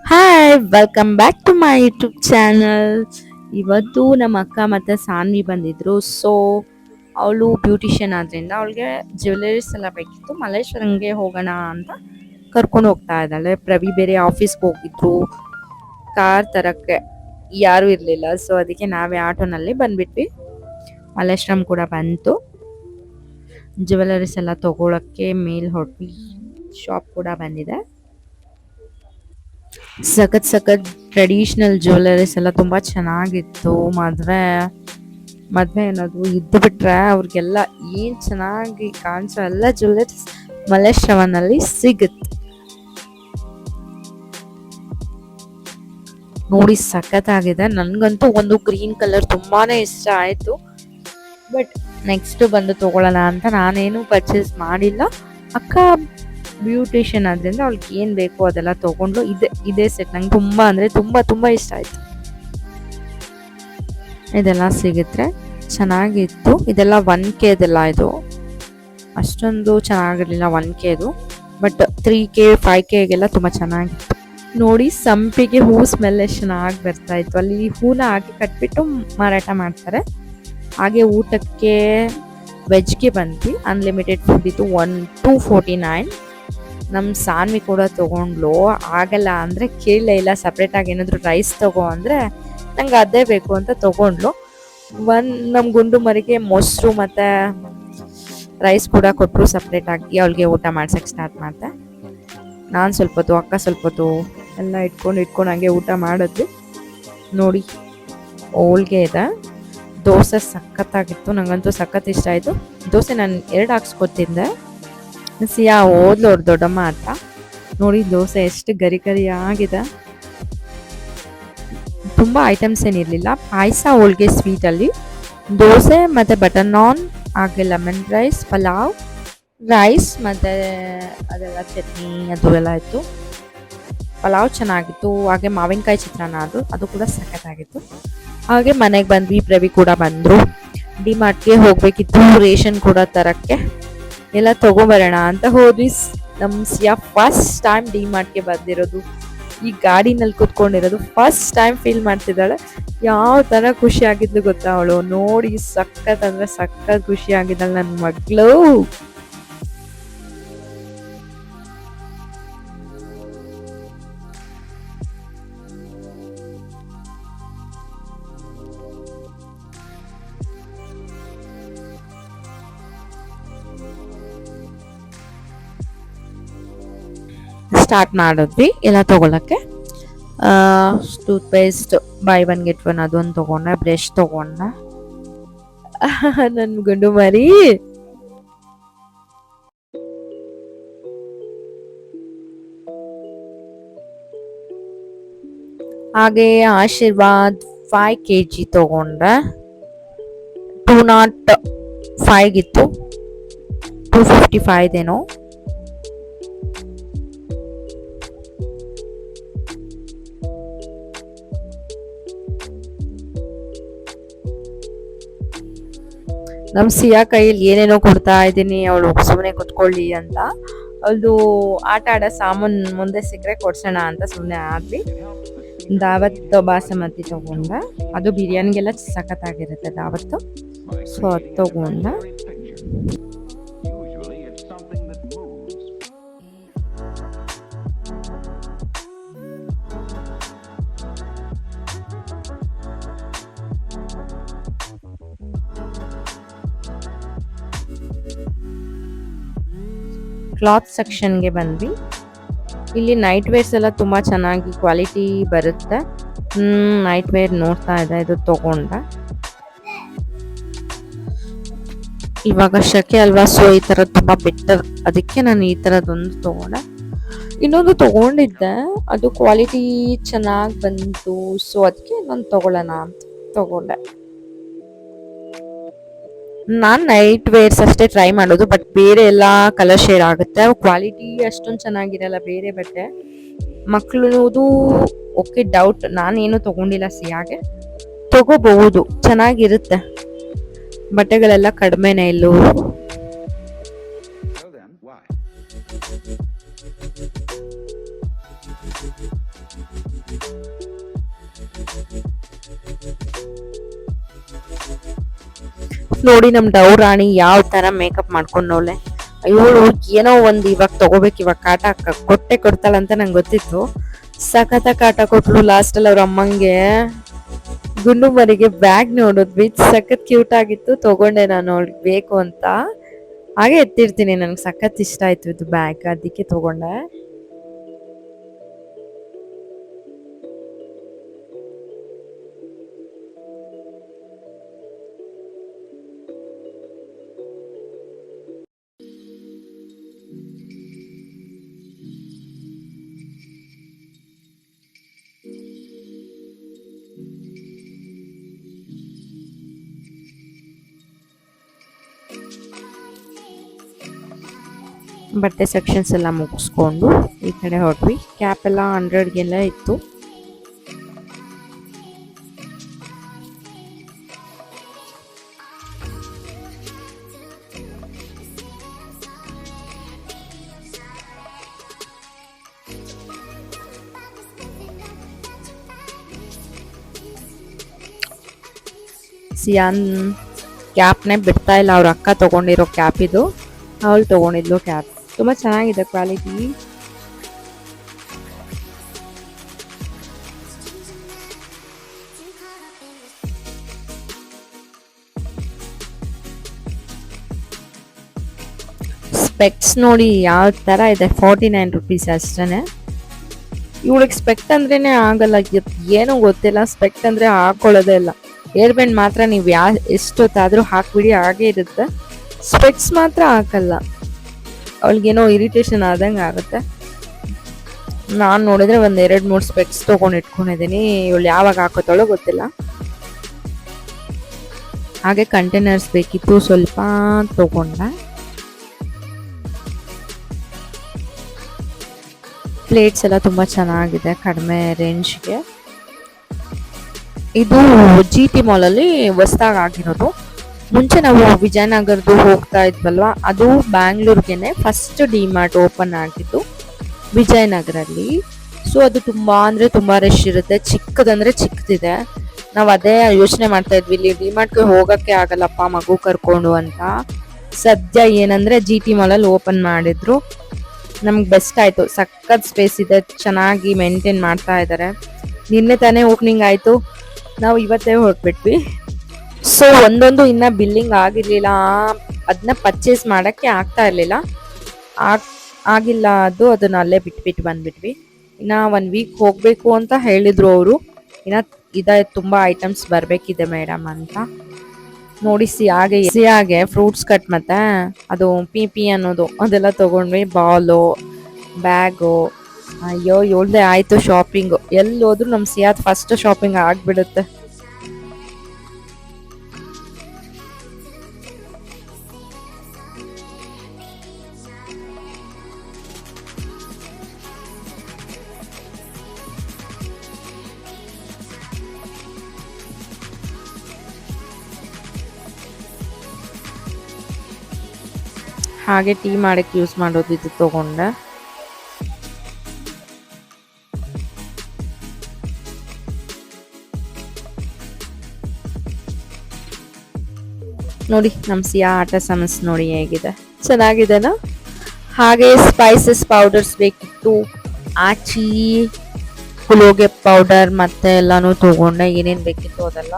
Hi welcome back to my YouTube channel. ಇವತ್ತು ನಮ್ಮ ಅಕ್ಕ ಮತ್ತು ಸಾನ್ವಿ ಬಂದಿದ್ರು. ಸೊ ಅವಳು ಬ್ಯೂಟಿಷಿಯನ್ ಆದ್ರಿಂದ ಅವಳಿಗೆ ಜ್ಯುವೆಲರೀಸ್ ಎಲ್ಲ ಬೇಕಿತ್ತು. ಮಲ್ಲೇಶ್ವರಂಗೆ ಹೋಗೋಣ ಅಂತ ಕರ್ಕೊಂಡು ಹೋಗ್ತಾ ಇದ್ದಾಳೆ. ಪ್ರವಿ ಬೇರೆ ಆಫೀಸ್ಗೆ ಹೋಗಿದ್ರು, ಕಾರ್ ತರಕ್ಕೆ ಯಾರೂ ಇರಲಿಲ್ಲ. ಸೊ ಅದಕ್ಕೆ ನಾವೇ ಆಟೋನಲ್ಲಿ ಬಂದ್ಬಿಟ್ವಿ. ಮಲ್ಲೇಶ್ವರಂ ಕೂಡ ಬಂತು. ಜ್ಯುವೆಲರೀಸ್ ಎಲ್ಲ ತಗೊಳಕ್ಕೆ ಮೇಲ್ ಹೊರಟ್ವಿ. ಶಾಪ್ ಕೂಡ ಬಂದಿದೆ. ಸಖತ್ ಸಖತ್ ಟ್ರೆಡಿಷನಲ್ ಜ್ಯುವೆಲರೀಸ್ ಎಲ್ಲ ತುಂಬಾ ಚೆನ್ನಾಗಿತ್ತು. ಮದ್ವೆ ಏನಾದ್ರು ಇದ್ದು ಬಿಟ್ರೆ ಅವ್ರಿಗೆಲ್ಲ ಏನ್ ಚೆನ್ನಾಗಿ ಕಾಣಿಸೋ ಎಲ್ಲ ಜ್ಯುವೆಲರೀಸ್ ಮಲ್ಲೇಶ್ವರನಲ್ಲಿ ಸಿಗುತ್ತೆ. ನೋಡಿ ಸಖತ್ ಆಗಿದೆ. ನನ್ಗಂತೂ ಒಂದು ಗ್ರೀನ್ ಕಲರ್ ತುಂಬಾನೇ ಇಷ್ಟ ಆಯ್ತು. ಬಟ್ ನೆಕ್ಸ್ಟ್ ಬಂದು ತಗೊಳ್ಳೋಣ ಅಂತ ನಾನೇನು ಪರ್ಚೇಸ್ ಮಾಡಿಲ್ಲ. ಅಕ್ಕ ಬ್ಯೂಟಿಷಿಯನ್ ಆದ್ರಿಂದ ಅವಳಿಗೆ ಏನ್ ಬೇಕು ಅದೆಲ್ಲ ತಗೊಂಡು ಇದೇ ಸೆಟ್ ನಂಗೆ ತುಂಬಾ ಅಂದ್ರೆ ತುಂಬಾ ಇಷ್ಟ ಆಯ್ತು. ಇದೆಲ್ಲ ಸಿಗುತ್ತೆ, ಚೆನ್ನಾಗಿತ್ತು. ಇದೆಲ್ಲ 1K ಇದೆಲ್ಲ. ಇದು ಅಷ್ಟೊಂದು ಚೆನ್ನಾಗಿರ್ಲಿಲ್ಲ 1Kದು, ಬಟ್ 3K 5Kಗೆಲ್ಲ ತುಂಬಾ ಚೆನ್ನಾಗಿತ್ತು. ನೋಡಿ ಸಂಪಿಗೆ ಹೂ ಸ್ಮೆಲ್ ಎಷ್ಟು ಚೆನ್ನಾಗಿ ಬರ್ತಾ ಇತ್ತು. ಅಲ್ಲಿ ಹೂನ ಹಾಕಿ ಕಟ್ಬಿಟ್ಟು ಮಾರಾಟ ಮಾಡ್ತಾರೆ. ಹಾಗೆ ಊಟಕ್ಕೆ ವೆಜ್ಗೆ ಬಂದ್ವಿ. ಅನ್ಲಿಮಿಟೆಡ್ ಫುಡ್ ಇತ್ತು. 249. ನಮ್ಮ ಸಾನ್ವಿ ಕೂಡ ತಗೊಂಡ್ಲು. ಆಗಲ್ಲ ಅಂದರೆ ಕೇಳಲೇ ಇಲ್ಲ. ಸಪ್ರೇಟಾಗಿ ಏನಾದರೂ ರೈಸ್ ತಗೋ ಅಂದರೆ ನಂಗೆ ಅದೇ ಬೇಕು ಅಂತ ತಗೊಂಡ್ಲು. ನಮ್ಮ ಗುಂಡು ಮರಿಗೆ ಮೊಸರು ಮತ್ತು ರೈಸ್ ಕೂಡ ಕೊಟ್ಟರು ಸಪ್ರೇಟಾಗಿ. ಅವಳಿಗೆ ಊಟ ಮಾಡ್ಸೋಕ್ಕೆ ಸ್ಟಾರ್ಟ್ ಮಾಡ್ದೆ. ನಾನು ಸ್ವಲ್ಪ ಹೊತ್ತು, ಅಕ್ಕ ಸ್ವಲ್ಪ ಹೊತ್ತು ಎಲ್ಲ ಇಟ್ಕೊಂಡು ಹಂಗೆ ಊಟ ಮಾಡಿದ್ವಿ. ನೋಡಿ ಹೋಳ್ಗೆ ಇದೆ, ದೋಸೆ ಸಖತ್ತಾಗಿತ್ತು. ನಂಗಂತೂ ಸಖತ್ ಇಷ್ಟ ಆಯಿತು. ದೋಸೆ ನಾನು 2 ಹಾಕ್ಸ್ಕೊತಿದ್ದೆ. ಸಿಯಾ ಓದ್ಲು ಅವ್ರ ದೊಡ್ಡಮ್ಮ ಅಂತ. ನೋಡಿ ದೋಸೆ ಎಷ್ಟು ಗರಿ ಆಗಿದೆ. ತುಂಬ ಐಟಮ್ಸ್ ಏನಿರಲಿಲ್ಲ. ಪಾಯಸ, ಹೋಳ್ಗೆ, ಸ್ವೀಟಲ್ಲಿ ದೋಸೆ ಮತ್ತು ಬಟರ್ ನಾನ್, ಹಾಗೆ ಲೆಮನ್ ರೈಸ್, ಪಲಾವ್ ರೈಸ್ ಮತ್ತು ಅದೆಲ್ಲ ಚಟ್ನಿ ಅದು ಎಲ್ಲ ಇತ್ತು. ಪಲಾವ್ ಚೆನ್ನಾಗಿತ್ತು. ಹಾಗೆ ಮಾವಿನಕಾಯಿ ಚಿತ್ರಾನ್ನ ಅದು ಕೂಡ ಸಖತ್ತಾಗಿತ್ತು. ಹಾಗೆ ಮನೆಗೆ ಬಂದ್ವಿ. ಪ್ರವಿ ಕೂಡ ಬಂದರು. ಡಿಮಾರ್ಟ್ಗೆ ಹೋಗಬೇಕಿತ್ತು, ರೇಷನ್ ಕೂಡ ತರಕ್ಕೆ ಎಲ್ಲ ತಗೊಂಬರೋಣ ಅಂತ ಹೋದ್ವಿ. ನಮ್ಮ ಸಿಯಾ ಫಸ್ಟ್ ಟೈಮ್ ಡಿಮಾರ್ಟ್ಗೆ ಬಂದಿರೋದು, ಈ ಗಾಡಿನಲ್ಲಿ ಕೂತ್ಕೊಂಡಿರೋದು ಫಸ್ಟ್ ಟೈಮ್ ಫೀಲ್ ಮಾಡ್ತಿದ್ದಾಳೆ. ಯಾವ ಥರ ಖುಷಿ ಆಗಿದ್ಲು ಗೊತ್ತಾ ಅವಳು. ನೋಡಿ ಸಖತ್ ಅಂದರೆ ಸಖತ್ ಖುಷಿ ಆಗಿದ್ದಾಳೆ ನನ್ನ ಮಗಳು. ಸ್ಟಾರ್ಟ್ ಮಾಡಿದ್ವಿ ಎಲ್ಲ ತಗೊಳಕ್ಕೆ. ಟೂತ್ ಪೇಸ್ಟ್ ಬೈ 1 get 1 ಅದೊಂದು ತಗೊಂಡೆ. ಬ್ರಷ್ ತಗೊಂಡೆ. ನನ್ನ ಗುಂಡು ಮರಿ ಹಾಗೆ ಆಶೀರ್ವಾದ್ 5 kg ತಗೊಂಡೆ. 205 ಇತ್ತು, 255 ಏನೋ. ನಮ್ಮ ಸಿಯಾ ಕೈಯಲ್ಲಿ ಏನೇನೋ ಕೊಡ್ತಾ ಇದ್ದೀನಿ, ಅವಳು ಸುಮ್ಮನೆ ಕುತ್ಕೊಳ್ಳಿ ಅಂತ. ಅವಳದು ಆಟ ಆಡೋ ಸಾಮಾನು ಮುಂದೆ ಸಿಕ್ಕರೆ ಕೊಡ್ಸೋಣ ಅಂತ ಸುಮ್ಮನೆ ಆದ್ವಿ. ದಾವತ್ ಬಾಸಮತಿ ತಗೊಂಡ, ಅದು ಬಿರಿಯಾನಿಗೆಲ್ಲ ಸಖತ್ತಾಗಿರುತ್ತೆ ದಾವತ್ತು. ಸೊ ಅದು ತಗೊಂಡ. ಕ್ಲಾತ್ ಸೆಕ್ಷನ್ಗೆ ಬಂದ್ವಿ. ಇಲ್ಲಿ ನೈಟ್ ವೇರ್ಸ್ ಎಲ್ಲ ತುಂಬ ಚೆನ್ನಾಗಿ ಕ್ವಾಲಿಟಿ ಬರುತ್ತೆ. ನೈಟ್ ವೇರ್ ನೋಡ್ತಾ ಇದೆ, ಇದು ತಗೊಂಡ. ಇವಾಗ ಶಕೆ ಅಲ್ವಾ, ಸೊ ಈ ಥರ ತುಂಬ ಬೆಟರ್. ಅದಕ್ಕೆ ನಾನು ಈ ಥರದೊಂದು ತಗೊಂಡೆ. ಇನ್ನೊಂದು ತಗೊಂಡಿದ್ದೆ, ಅದು ಕ್ವಾಲಿಟಿ ಚೆನ್ನಾಗಿ ಬಂತು. ಸೊ ಅದಕ್ಕೆ ಇನ್ನೊಂದು ತಗೊಳ್ಳೋಣ ಅಂತ ತಗೊಂಡೆ. ನಾನು ನೈಟ್ ವೇರ್ಸ್ ಅಷ್ಟೇ ಟ್ರೈ ಮಾಡೋದು, ಬಟ್ ಬೇರೆ ಎಲ್ಲ ಕಲರ್ ಶೇಡ್ ಆಗುತ್ತೆ. ಕ್ವಾಲಿಟಿ ಅಷ್ಟೊಂದು ಚೆನ್ನಾಗಿರಲ್ಲ ಬೇರೆ ಬಟ್ಟೆ. ಮಕ್ಕಳದು ಓಕೆ, ಡೌಟ್. ನಾನೇನು ತಗೊಂಡಿಲ್ಲ. ಸಿಯಾಗೆ ತಗೋಬಹುದು, ಚೆನ್ನಾಗಿರುತ್ತೆ. ಬಟ್ಟೆಗಳೆಲ್ಲ ಕಡಿಮೆನೇ ಇಲ್ಲೂ. ನೋಡಿ ನಮ್ ಡವ್ ರಾಣಿ ಯಾವ ತರ ಮೇಕಪ್ ಮಾಡ್ಕೊಂಡವಳೆ. ಇವಳು ಏನೋ ಒಂದ್ ಇವಾಗ ತಗೋಬೇಕು, ಇವಾಗ ಕಾಟ ಕೊಟ್ಟೆ ಕೊಡ್ತಾಳಂತ ನಂಗೆ ಗೊತ್ತಿತ್ತು. ಸಖತ ಕಾಟ ಕೊಟ್ಲು ಲಾಸ್ಟ್ ಅಲ್ಲಿ ಅವ್ರ ಅಮ್ಮಂಗೆ. ಗುಂಡು ಮರಿಗೆ ಬ್ಯಾಗ್ ನೋಡಿದ್ವಿ, ಸಖತ್ ಕ್ಯೂಟ್ ಆಗಿತ್ತು. ತಗೊಂಡೆ ನಾನು ಅವಳಿಗೆ ಬೇಕು ಅಂತ. ಹಾಗೆ ಎತ್ತಿರ್ತೀನಿ, ನನ್ಗೆ ಸಖತ್ ಇಷ್ಟ ಆಯ್ತು ಇದು ಬ್ಯಾಗ್, ಅದಕ್ಕೆ ತಗೊಂಡೆ. ಬಟ್ಟೆ ಸೆಕ್ಷನ್ಸ್ ಎಲ್ಲ ಮುಗಿಸ್ಕೊಂಡು ಈ ಕಡೆ ಹೊರಟ್ವಿ. ಕ್ಯಾಪ್ ಎಲ್ಲ 100ಗೆಲ್ಲ ಇತ್ತು. ಸಿಯಾನ್ ಕ್ಯಾಪ್ನೇ ಬಿಡ್ತಾ ಇಲ್ಲ, ಅವ್ರ ಅಕ್ಕ ತಗೊಂಡಿರೋ ಕ್ಯಾಪ್ ಇದು. ಅವಳು ತಗೊಂಡಿದ್ಲು ಕ್ಯಾಪ್, ತುಂಬಾ ಚೆನ್ನಾಗಿದೆ ಕ್ವಾಲಿಟಿ. ಸ್ಪೆಕ್ಸ್ ನೋಡಿ ಯಾವ ತರ ಇದೆ, 49 rupees ಅಷ್ಟೇನೆ. ಇವಳಿಗೆ ಸ್ಪೆಕ್ಟ್ ಅಂದ್ರೇನೆ ಆಗಲ್ಲ, ಏನೋ ಗೊತ್ತಿಲ್ಲ, ಸ್ಪೆಕ್ಟ್ ಅಂದ್ರೆ ಹಾಕೊಳ್ಳೋದೇ ಇಲ್ಲ. ಏರ್ ಬ್ಯಾಂಡ್ ಮಾತ್ರ ನೀವು ಎಷ್ಟೊತ್ತಾದ್ರೂ ಹಾಕ್ಬಿಡಿ ಹಾಗೆ ಇರುತ್ತೆ, ಸ್ಪೆಕ್ಸ್ ಮಾತ್ರ ಹಾಕಲ್ಲ. ಅವಳಿಗೇನೋ ಇರಿಟೇಷನ್ ಆದಂಗೆ ಆಗುತ್ತೆ. ನಾನು ನೋಡಿದ್ರೆ ಒಂದ್ 2-3 ಸ್ಪೆಕ್ಸ್ ತಗೊಂಡು ಇಟ್ಕೊಂಡಿದ್ದೀನಿ, ಇವಳು ಯಾವಾಗ ಹಾಕೋತಾಳೋ ಗೊತ್ತಿಲ್ಲ. ಹಾಗೆ ಕಂಟೈನರ್ಸ್ ಬೇಕಿತ್ತು, ಸ್ವಲ್ಪ ತಗೊಂಡೆ. ಪ್ಲೇಟ್ಸ್ ಎಲ್ಲ ತುಂಬಾ ಚೆನ್ನಾಗಿದೆ ಕಡಿಮೆ ರೇಂಜ್ಗೆ. ಇದು GT ಮಾಲ್ ಅಲ್ಲಿ ಹೊಸದಾಗಿ ಆಗಿರೋದು. ಮುಂಚೆ ನಾವು ವಿಜಯನಗರದ್ದು ಹೋಗ್ತಾ ಇದ್ವಲ್ವಾ, ಅದು ಬ್ಯಾಂಗ್ಳೂರ್ಗೆನೆ ಫಸ್ಟ್ ಡಿಮಾರ್ಟ್ ಓಪನ್ ಆಗಿದ್ದು ವಿಜಯನಗರಲ್ಲಿ. ಸೊ ಅದು ತುಂಬಾ ಅಂದ್ರೆ ತುಂಬಾ ರಶ್ ಇರುತ್ತೆ, ಚಿಕ್ಕದಂದ್ರೆ ಚಿಕ್ಕದಿದೆ. ನಾವು ಅದೇ ಯೋಚನೆ ಮಾಡ್ತಾ ಇದ್ವಿ, ಇಲ್ಲಿ ಡಿಮಾರ್ಟ್ಗೆ ಹೋಗಕ್ಕೆ ಆಗಲ್ಲಪ್ಪ ಮಗು ಕರ್ಕೊಂಡು ಅಂತ. ಸದ್ಯ ಏನಂದ್ರೆ GT ಮಾಲ್ ಅಲ್ಲಿ ಓಪನ್ ಮಾಡಿದ್ರು, ನಮ್ಗೆ ಬೆಸ್ಟ್ ಆಯ್ತು. ಸಖತ್ ಸ್ಪೇಸ್ ಇದೆ, ಚೆನ್ನಾಗಿ ಮೇಂಟೈನ್ ಮಾಡ್ತಾ ಇದ್ದಾರೆ. ನಿನ್ನೆ ತಾನೇ ಓಪನಿಂಗ್ ಆಯ್ತು, ನಾವು ಇವತ್ತೇ ಹೊರಟ್ಬಿಟ್ವಿ. ಸೊ ಒಂದೊಂದು ಇನ್ನ ಬಿಲ್ಲಿಂಗ್ ಆಗಿರ್ಲಿಲ್ಲ, ಅದನ್ನ ಪರ್ಚೇಸ್ ಮಾಡಕ್ಕೆ ಆಗ್ತಾ ಇರ್ಲಿಲ್ಲ, ಆಗಿಲ್ಲ ಅದನ್ನ ಅಲ್ಲೇ ಬಿಟ್ಬಿಟ್ಟು ಬಂದ್ಬಿಟ್ವಿ. ಇನ್ನ 1 ವೀಕ್ ಹೋಗ್ಬೇಕು ಅಂತ ಹೇಳಿದ್ರು ಅವರು. ಇನ್ನ ತುಂಬಾ ಐಟಮ್ಸ್ ಬರ್ಬೇಕಿದೆ ಮೇಡಮ್ ಅಂತ. ನೋಡಿ ಸಿಯಾಗೆ ಫ್ರೂಟ್ಸ್ ಕಟ್ ಮತ್ತೆ ಅದು ಪಿ ಅನ್ನೋದು ಅದೆಲ್ಲ ತಗೊಂಡ್ವಿ. ಬಾಲು, ಬ್ಯಾಗು, ಅಯ್ಯೋ ಹೇಳ್ದೆ ಆಯ್ತು ಶಾಪಿಂಗು. ಎಲ್ಲಿ ಹೋದ್ರು ನಮ್ ಸಿಯಾದ್ ಫಸ್ಟ್ ಶಾಪಿಂಗ್ ಆಗ್ಬಿಡುತ್ತೆ. ಹಾಗೆ ಟೀ ಮಾಡಕ್ಕೆ ಯೂಸ್ ಮಾಡೋದು ಇದು ತಗೊಂಡೆ. ನೋಡಿ ನಮ್ ಸಿಯಾ ಆಟ ಸಮಸ್ ನೋಡಿ ಹೇಗಿದೆ, ಚೆನ್ನಾಗಿದೆನಾ. ಹಾಗೆ ಸ್ಪೈಸಸ್ ಪೌಡರ್ಸ್ ಬೇಕಿತ್ತು, ಆಚಿ ಪುಲೋಗೆ ಪೌಡರ್ ಮತ್ತೆ ಎಲ್ಲಾನು ತಗೊಂಡೆ, ಏನೇನ್ ಬೇಕಿತ್ತು ಅದೆಲ್ಲ.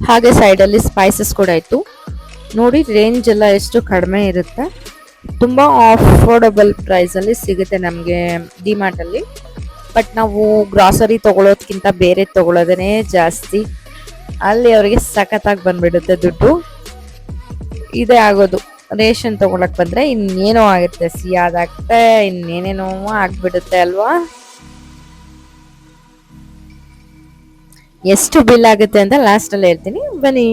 ಹಾಗೆ ಸೈಡಲ್ಲಿ ಸ್ಪೈಸಸ್ ಕೂಡ ಇತ್ತು. ನೋಡಿ ರೇಂಜ್ ಎಲ್ಲ ಎಷ್ಟು ಕಡಿಮೆ ಇರುತ್ತೆ, ತುಂಬಾ ಅಫೋರ್ಡಬಲ್ ಪ್ರೈಸ್ ಅಲ್ಲಿ ಸಿಗುತ್ತೆ ನಮಗೆ ಡಿಮಾರ್ಟ್ ಅಲ್ಲಿ. ಬಟ್ ನಾವು ಗ್ರಾಸರಿ ತಗೊಳ್ಳೋದ್ಕಿಂತ ಬೇರೆ ತಗೊಳ್ಳೋದೇ ಜಾಸ್ತಿ, ಅಲ್ಲಿ ಅವರಿಗೆ ಸಖತ್ತಾಗಿ ಬಂದ್ಬಿಡುತ್ತೆ ದುಡ್ಡು. ಇದೇ ಆಗೋದು ರೇಷನ್ ತಗೊಳಕ್ ಬಂದ್ರೆ ಇನ್ನೇನೋ ಆಗುತ್ತೆ, ಸಿಹಿಯಾದಾಗುತ್ತೆ, ಇನ್ನೇನೇನೋ ಆಗ್ಬಿಡುತ್ತೆ ಅಲ್ವಾ. ಎಷ್ಟು ಬಿಲ್ ಆಗುತ್ತೆ ಅಂತ ಲಾಸ್ಟ್ ಅಲ್ಲಿ ಹೇಳ್ತೀನಿ, ಬನ್ನಿ.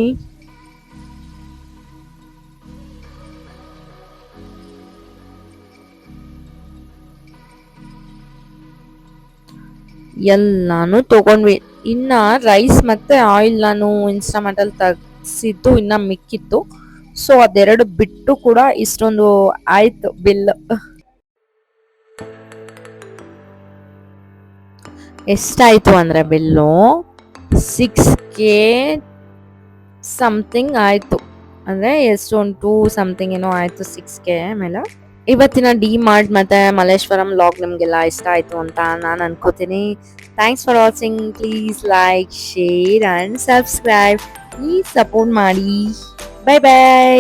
ಎಲ್ಲಾನು ತಗೊಂಡ್ವಿ. ಇನ್ನ ರೈಸ್ ಮತ್ತೆ ಆಯಿಲ್ ನಾನು ಇನ್ಸ್ಟಾಮಾರ್ಟ್ ಅಲ್ಲಿ ತಗ್ಸಿದ್ದು ಇನ್ನ ಮಿಕ್ಕಿತ್ತು. ಸೊ ಅದೆರಡು ಬಿಟ್ಟು ಕೂಡ ಇಷ್ಟೊಂದು ಆಯ್ತು ಬಿಲ್. ಎಷ್ಟಾಯ್ತು ಅಂದ್ರೆ ಬಿಲ್ಲು 6K ಸಮಥಿಂಗ್ ಆಯ್ತು. ಅಂದ್ರೆ ಎಷ್ಟೊಂದು 2 ಸಮಥಿಂಗ್ ಏನೋ ಆಯ್ತು, 6K ಮೇಲೆ. ಇವತ್ತಿನ ಡಿ ಮಾರ್ಟ್ ಮತ್ತೆ ಮಲ್ಲೇಶ್ವರಂ ಲಾಗ್ ನಿಮ್ಗೆಲ್ಲ ಇಷ್ಟ ಆಯ್ತು ಅಂತ ನಾನು ಅನ್ಕೋತೀನಿ. Thanks for watching. Please like, share and subscribe. Please support ಮಾಡಿ. Bye by.